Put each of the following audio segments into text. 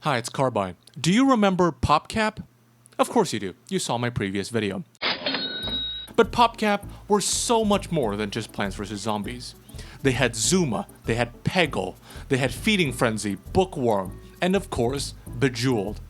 Hi, it's Carbine. Do you remember PopCap? Of course you do. You saw my previous video. But PopCap were so much more than just Plants vs. Zombies. They had Zuma, they had Peggle, they had Feeding Frenzy, Bookworm, and of course, Bejeweled.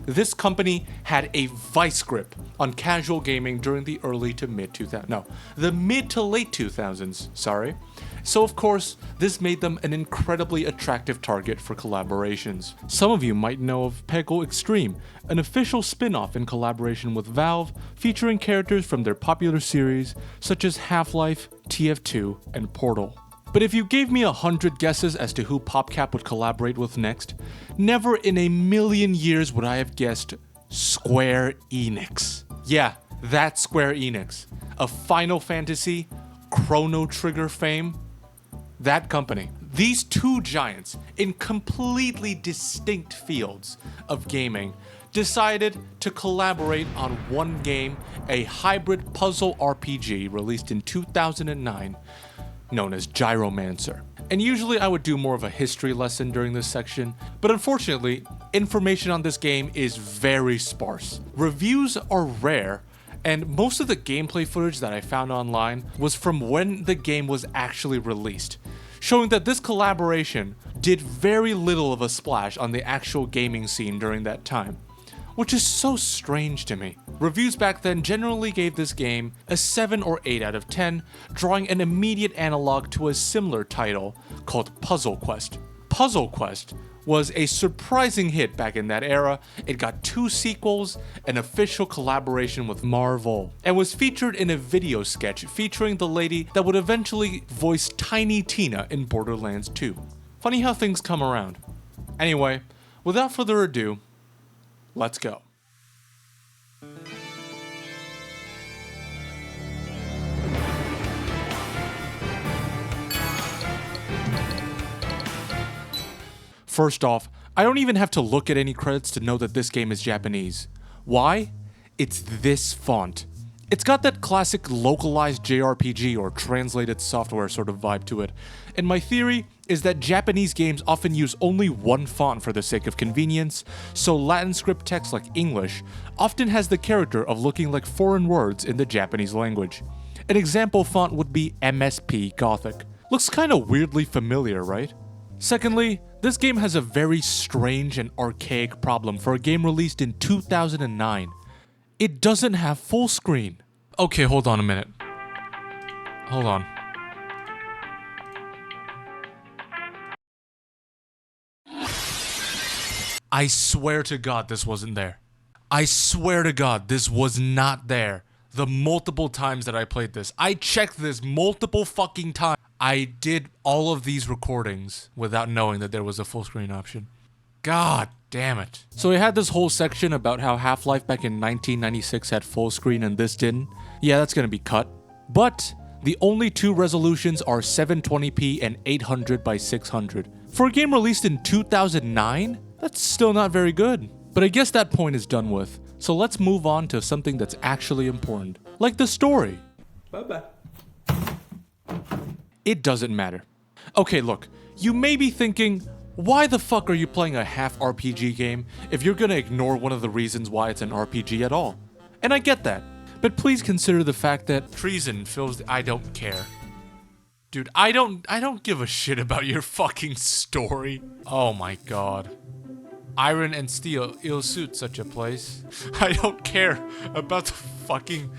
This company had a vice grip on casual gaming during the early to mid 2000s. No, the mid to late 2000s, sorry. So of course, this made them an incredibly attractive target for collaborations. Some of you might know of Peggle Extreme, an official spin-off in collaboration with Valve, featuring characters from their popular series such as Half-Life, TF2, and Portal. But if you gave me 100 guesses as to who PopCap would collaborate with next, never in a million years would I have guessed Square Enix. Yeah, that's Square Enix. Of Final Fantasy, Chrono Trigger fame, that company. These two giants in completely distinct fields of gaming decided to collaborate on one game, a hybrid puzzle RPG released in 2009, known as Gyromancer. And usually I would do more of a history lesson during this section, but unfortunately, information on this game is very sparse. Reviews are rare, and most of the gameplay footage that I found online was from when the game was actually released, showing that this collaboration did very little of a splash on the actual gaming scene during that time, which is so strange to me. Reviews back then generally gave this game a 7 or 8 out of 10, drawing an immediate analog to a similar title called Puzzle Quest. Puzzle Quest was a surprising hit back in that era. It got 2 sequels, an official collaboration with Marvel, and was featured in a video sketch featuring the lady that would eventually voice Tiny Tina in Borderlands 2. Funny how things come around. Anyway, without further ado, let's go. First off, I don't even have to look at any credits to know that this game is Japanese. Why? It's this font. It's got that classic localized JRPG or translated software sort of vibe to it, and my theory is that Japanese games often use only one font for the sake of convenience, so Latin script text like English often has the character of looking like foreign words in the Japanese language. An example font would be MSP Gothic. Looks kinda weirdly familiar, right? Secondly, this game has a very strange and archaic problem for a game released in 2009. It doesn't have full screen. Okay, hold on a minute. Hold on. I swear to God this wasn't there. I swear to God this was not there. The multiple times that I played this. I checked this multiple fucking times. I did all of these recordings without knowing that there was a full screen option. God damn it. So I had this whole section about how Half-Life back in 1996 had full screen and this didn't. Yeah, that's gonna be cut. But the only 2 resolutions are 720p and 800 by 600. For a game released in 2009, that's still not very good. But I guess that point is done with. So let's move on to something that's actually important, like the story. Bye-bye. It doesn't matter. Okay, look, you may be thinking, why the fuck are you playing a half RPG game if you're gonna ignore one of the reasons why it's an RPG at all? And I get that, but please consider the fact that treason fills the I don't care. Dude, I don't give a shit about your fucking story. Oh my god. Iron and steel ill suit such a place. I don't care about the fucking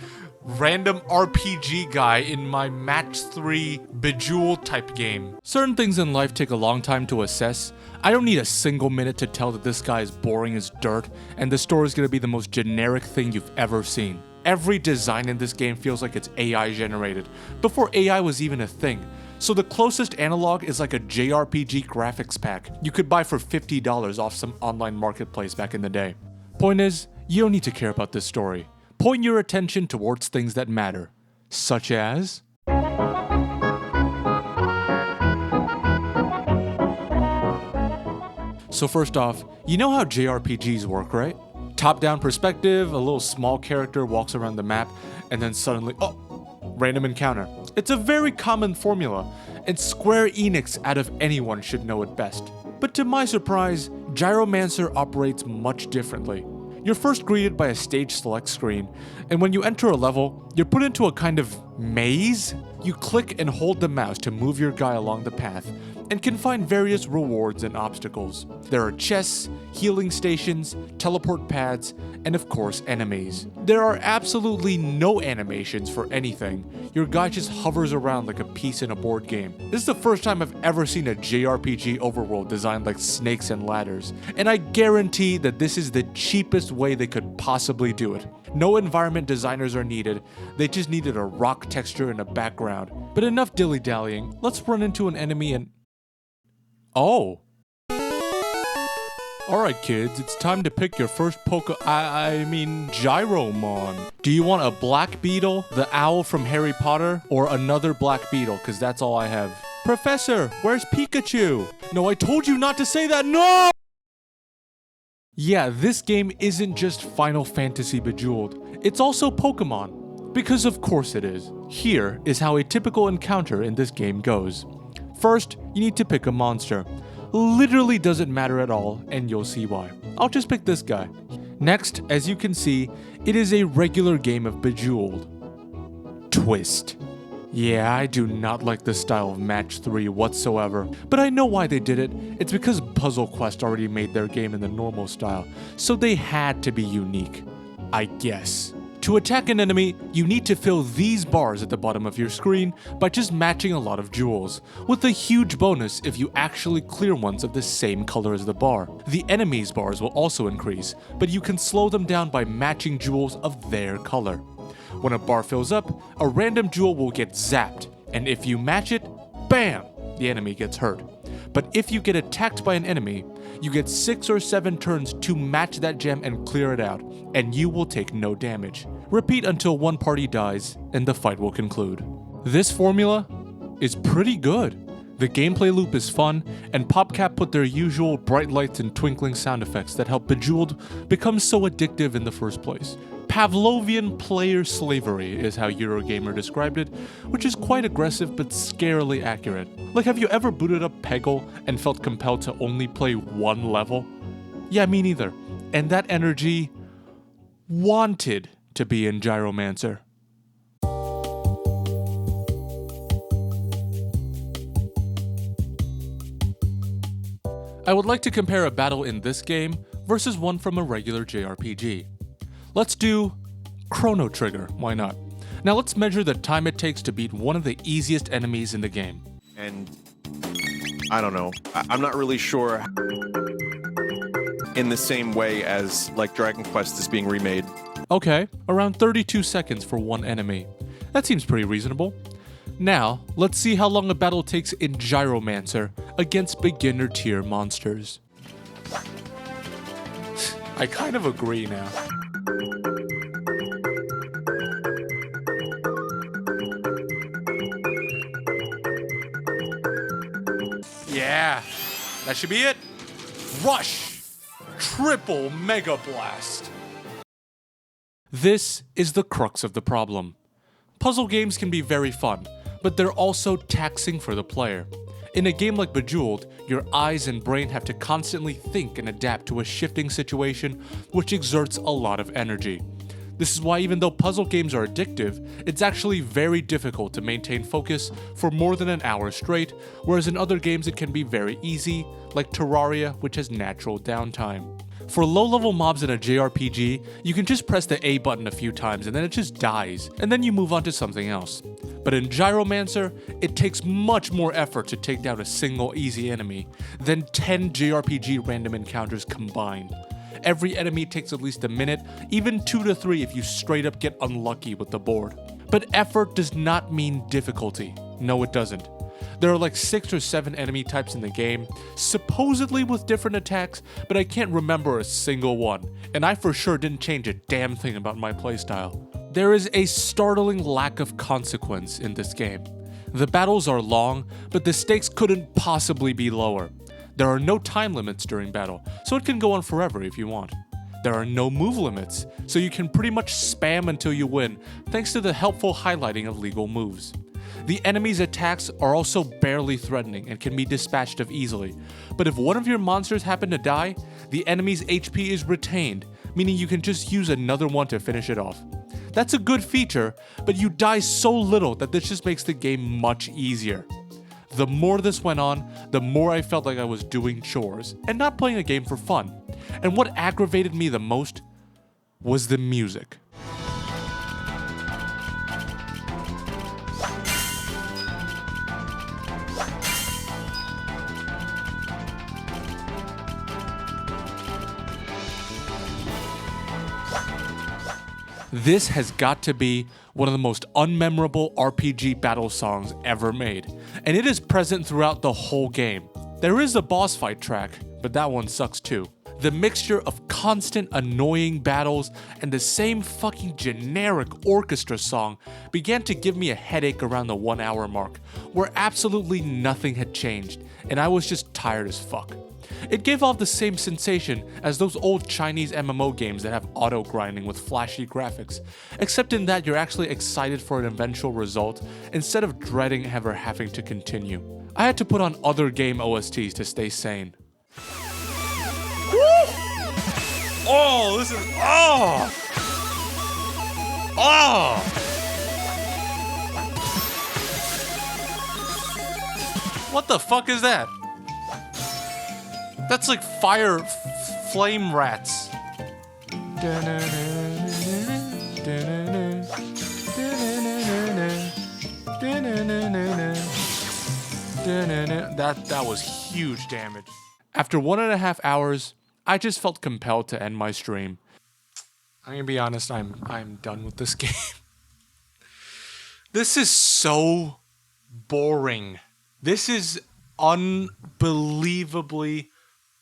random RPG guy in my match 3 Bejeweled type game. Certain things in life take a long time to assess. I don't need a single minute to tell that this guy is boring as dirt and the story is gonna be the most generic thing you've ever seen. Every design in this game feels like it's AI generated, before AI was even a thing. So the closest analog is like a JRPG graphics pack you could buy for $50 off some online marketplace back in the day. Point is, you don't need to care about this story. Point your attention towards things that matter, such as... So first off, you know how JRPGs work, right? Top-down perspective, a little small character walks around the map, and then suddenly, oh, random encounter. It's a very common formula, and Square Enix out of anyone should know it best. But to my surprise, Gyromancer operates much differently. You're first greeted by a stage select screen, and when you enter a level, you're put into a kind of maze. You click and hold the mouse to move your guy along the path, and can find various rewards and obstacles. There are chests, healing stations, teleport pads, and of course enemies. There are absolutely no animations for anything. Your guy just hovers around like a piece in a board game. This is the first time I've ever seen a JRPG overworld designed like snakes and ladders, and I guarantee that this is the cheapest way they could possibly do it. No environment designers are needed, they just needed a rock texture and a background. But enough dilly-dallying, let's run into an enemy and... Oh. Alright kids, it's time to pick your first Gyromon. Do you want a black beetle, the owl from Harry Potter, or another black beetle, cause that's all I have. Professor, where's Pikachu? No, I told you not to say that, no! Yeah, this game isn't just Final Fantasy Bejeweled, it's also Pokemon. Because of course it is. Here is how a typical encounter in this game goes. First, you need to pick a monster. Literally doesn't matter at all, and you'll see why. I'll just pick this guy. Next, as you can see, it is a regular game of Bejeweled. Twist. Yeah, I do not like the style of Match 3 whatsoever, but I know why they did it. It's because Puzzle Quest already made their game in the normal style, so they had to be unique. I guess. To attack an enemy, you need to fill these bars at the bottom of your screen by just matching a lot of jewels, with a huge bonus if you actually clear ones of the same color as the bar. The enemy's bars will also increase, but you can slow them down by matching jewels of their color. When a bar fills up, a random jewel will get zapped, and if you match it, BAM! The enemy gets hurt. But if you get attacked by an enemy, you get 6 or 7 turns to match that gem and clear it out, and you will take no damage. Repeat until one party dies, and the fight will conclude. This formula is pretty good. The gameplay loop is fun, and PopCap put their usual bright lights and twinkling sound effects that help Bejeweled become so addictive in the first place. Pavlovian player slavery is how Eurogamer described it, which is quite aggressive but scarily accurate. Like, have you ever booted up Peggle and felt compelled to only play one level? Yeah, me neither. And that energy wanted to be in Gyromancer. I would like to compare a battle in this game versus one from a regular JRPG. Let's do Chrono Trigger, why not? Now let's measure the time it takes to beat one of the easiest enemies in the game. And I don't know, I'm not really sure in the same way as like Dragon Quest is being remade. Okay, around 32 seconds for one enemy. That seems pretty reasonable. Now, let's see how long a battle takes in Gyromancer against beginner tier monsters. I kind of agree now. Yeah, that should be it. Rush! Triple Mega Blast! This is the crux of the problem. Puzzle games can be very fun, but they're also taxing for the player. In a game like Bejeweled, your eyes and brain have to constantly think and adapt to a shifting situation, which exerts a lot of energy. This is why even though puzzle games are addictive, it's actually very difficult to maintain focus for more than an hour straight, whereas in other games it can be very easy, like Terraria, which has natural downtime. For low-level mobs in a JRPG, you can just press the A button a few times and then it just dies, and then you move on to something else. But in Gyromancer, it takes much more effort to take down a single easy enemy than 10 JRPG random encounters combined. Every enemy takes at least a minute, even 2 to 3 if you straight up get unlucky with the board. But effort does not mean difficulty. No, it doesn't. There are like 6 or 7 enemy types in the game, supposedly with different attacks, but I can't remember a single one, and I for sure didn't change a damn thing about my playstyle. There is a startling lack of consequence in this game. The battles are long, but the stakes couldn't possibly be lower. There are no time limits during battle, so it can go on forever if you want. There are no move limits, so you can pretty much spam until you win, thanks to the helpful highlighting of legal moves. The enemy's attacks are also barely threatening and can be dispatched of easily, but if one of your monsters happen to die, the enemy's HP is retained, meaning you can just use another one to finish it off. That's a good feature, but you die so little that this just makes the game much easier. The more this went on, the more I felt like I was doing chores and not playing a game for fun. And what aggravated me the most was the music. This has got to be one of the most unmemorable RPG battle songs ever made, and it is present throughout the whole game. There is a boss fight track, but that one sucks too. The mixture of constant annoying battles and the same fucking generic orchestra song began to give me a headache around the 1 hour mark, where absolutely nothing had changed, and I was just tired as fuck. It gave off the same sensation as those old Chinese MMO games that have auto grinding with flashy graphics, except in that you're actually excited for an eventual result instead of dreading ever having to continue. I had to put on other game OSTs to stay sane. Oh, this is What the fuck is that? That's like fire flame rats. That was huge damage. After 1.5 hours, I just felt compelled to end my stream. I'm gonna be honest, I'm done with this game. This is so boring. This is unbelievably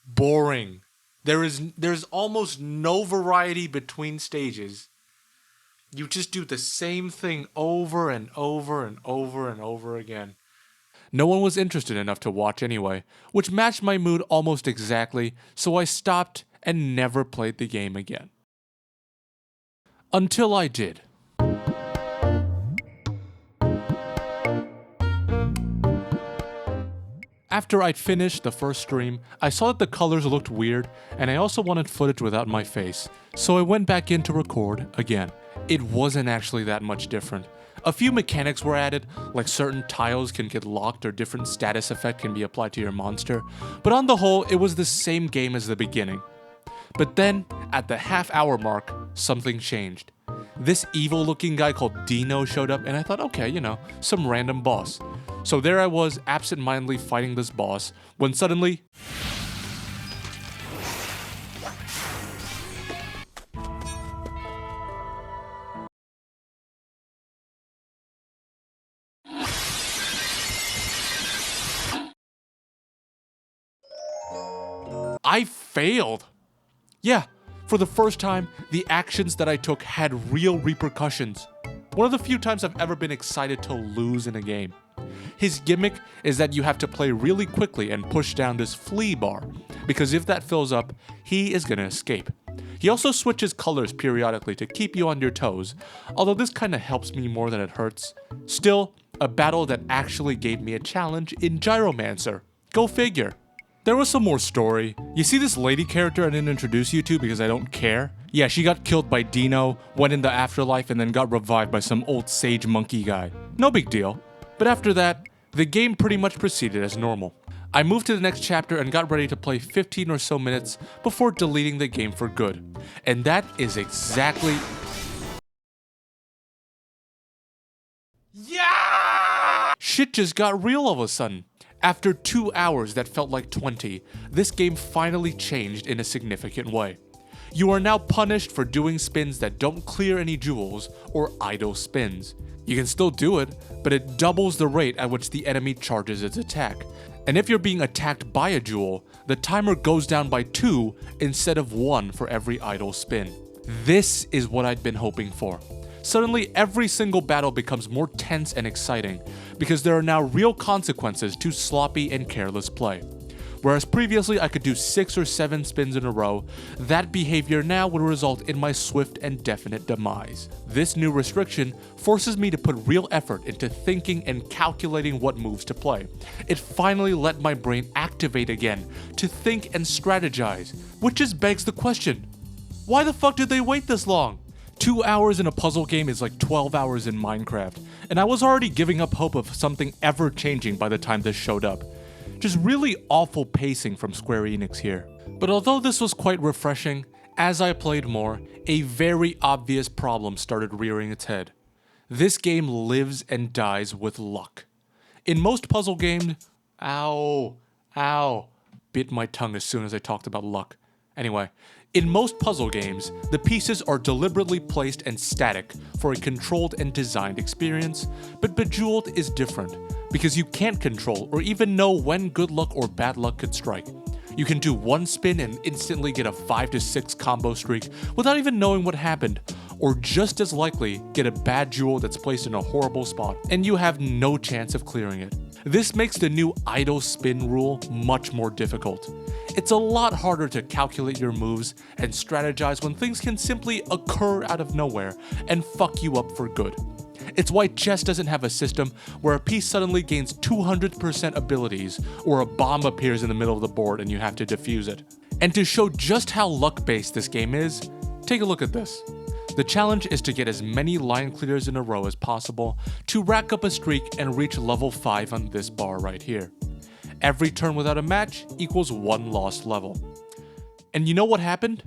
boring. There's almost no variety between stages. You just do the same thing over and over and over and over again. No one was interested enough to watch anyway, which matched my mood almost exactly, so I stopped and never played the game again. Until I did. After I'd finished the first stream, I saw that the colors looked weird, and I also wanted footage without my face, so I went back in to record again. It wasn't actually that much different. A few mechanics were added, like certain tiles can get locked or different status effect can be applied to your monster, but on the whole, it was the same game as the beginning. But then, at the half-hour mark, something changed. This evil-looking guy called Dino showed up, and I thought, okay, you know, some random boss. So there I was, absent-mindedly fighting this boss, when suddenly... I failed! Yeah, for the first time, the actions that I took had real repercussions. One of the few times I've ever been excited to lose in a game. His gimmick is that you have to play really quickly and push down this flea bar, because if that fills up, he is gonna escape. He also switches colors periodically to keep you on your toes, although this kinda helps me more than it hurts. Still, a battle that actually gave me a challenge in Gyromancer. Go figure. There was some more story. You see this lady character I didn't introduce you to because I don't care? Yeah, she got killed by Dino, went in the afterlife, and then got revived by some old sage monkey guy. No big deal. But after that, the game pretty much proceeded as normal. I moved to the next chapter and got ready to play 15 or so minutes before deleting the game for good. And that is exactly... Yeah! Shit just got real all of a sudden. After 2 hours that felt like 20, this game finally changed in a significant way. You are now punished for doing spins that don't clear any jewels or idle spins. You can still do it, but it doubles the rate at which the enemy charges its attack. And if you're being attacked by a jewel, the timer goes down by 2 instead of 1 for every idle spin. This is what I'd been hoping for. Suddenly, every single battle becomes more tense and exciting, because there are now real consequences to sloppy and careless play. Whereas previously I could do 6 or 7 spins in a row, that behavior now would result in my swift and definite demise. This new restriction forces me to put real effort into thinking and calculating what moves to play. It finally let my brain activate again to think and strategize, which just begs the question, why the fuck did they wait this long? 2 hours in a puzzle game is like 12 hours in Minecraft, and I was already giving up hope of something ever changing by the time this showed up. Just really awful pacing from Square Enix here. But although this was quite refreshing, as I played more, a very obvious problem started rearing its head. This game lives and dies with luck. In most puzzle games, ow, bit my tongue as soon as I talked about luck. Anyway, in most puzzle games, the pieces are deliberately placed and static for a controlled and designed experience, but Bejeweled is different, because you can't control or even know when good luck or bad luck could strike. You can do one spin and instantly get a 5 to 6 combo streak without even knowing what happened, or just as likely get a bad jewel that's placed in a horrible spot, and you have no chance of clearing it. This makes the new idle spin rule much more difficult. It's a lot harder to calculate your moves and strategize when things can simply occur out of nowhere and fuck you up for good. It's why chess doesn't have a system where a piece suddenly gains 200% abilities or a bomb appears in the middle of the board and you have to defuse it. And to show just how luck-based this game is, take a look at this. The challenge is to get as many line clears in a row as possible to rack up a streak and reach level 5 on this bar right here. Every turn without a match equals 1 lost level. And you know what happened?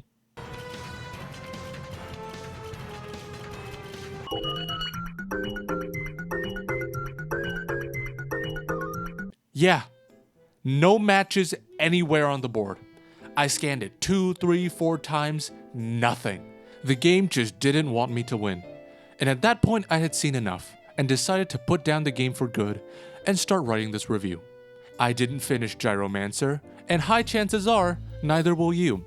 Yeah, no matches anywhere on the board. I scanned it 2, 3, 4 times, nothing. The game just didn't want me to win. And at that point I had seen enough and decided to put down the game for good and start writing this review. I didn't finish Gyromancer, and high chances are, neither will you.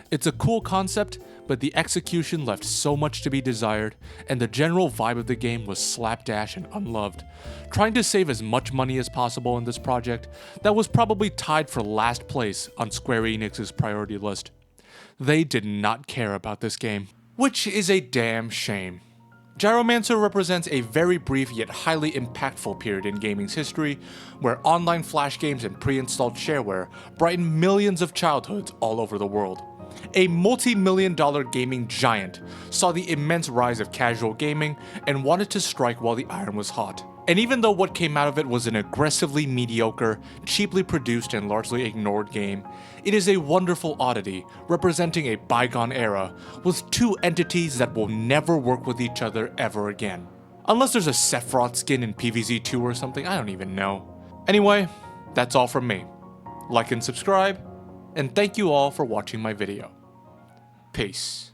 It's a cool concept, but the execution left so much to be desired, and the general vibe of the game was slapdash and unloved. Trying to save as much money as possible in this project that was probably tied for last place on Square Enix's priority list. They did not care about this game, which is a damn shame. Gyromancer represents a very brief yet highly impactful period in gaming's history, where online flash games and pre-installed shareware brightened millions of childhoods all over the world. A multi-million-dollar gaming giant saw the immense rise of casual gaming and wanted to strike while the iron was hot. And even though what came out of it was an aggressively mediocre, cheaply produced and largely ignored game, it is a wonderful oddity representing a bygone era with two entities that will never work with each other ever again. Unless there's a Sephiroth skin in PvZ2 or something, I don't even know. Anyway, that's all from me. Like and subscribe, and thank you all for watching my video. Peace.